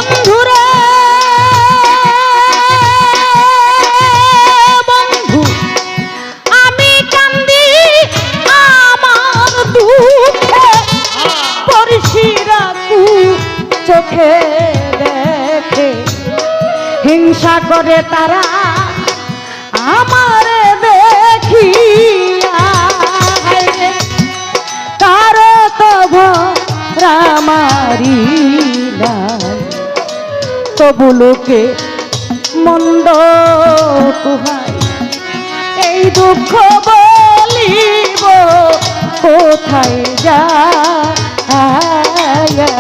বন্ধুরে বন্ধু আমি কান্দি আমার দুঃখে পরশিরা চোখে দেখে হিংসা করে তারা আমারে দেখিয়া কারো তো ভরা মারিলা তবু লোকে মন্দ কুহায় এই দুঃখ বলিব কোথায় যায়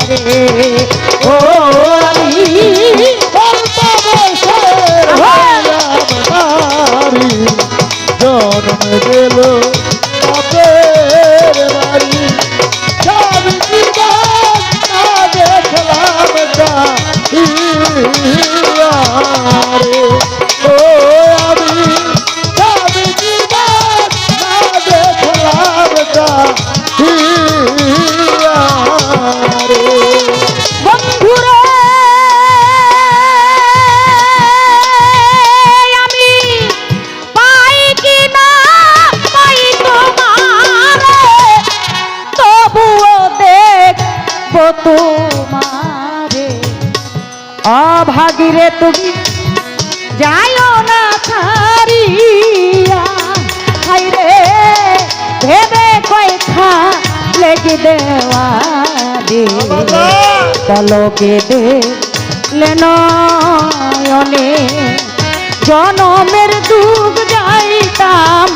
রে ও আমি জন্ম গেল বাপের বাড়ি সব জীবন না দেখলাম রে ও আমি সব জীবন না দেখলাম রে বন্ধুরে আমি পাই কি না পাই তোমারে তবুও দেখব তোমারে অভাগীরে তুমি যাইও না ছাড়িয়া হাইরে ভেবে কয়খা লেগে দেওয়া দে পলকে দেখলে নয়নে জনমের দুঃখ যাইতাম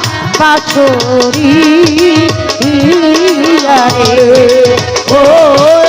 পাশরি রে ও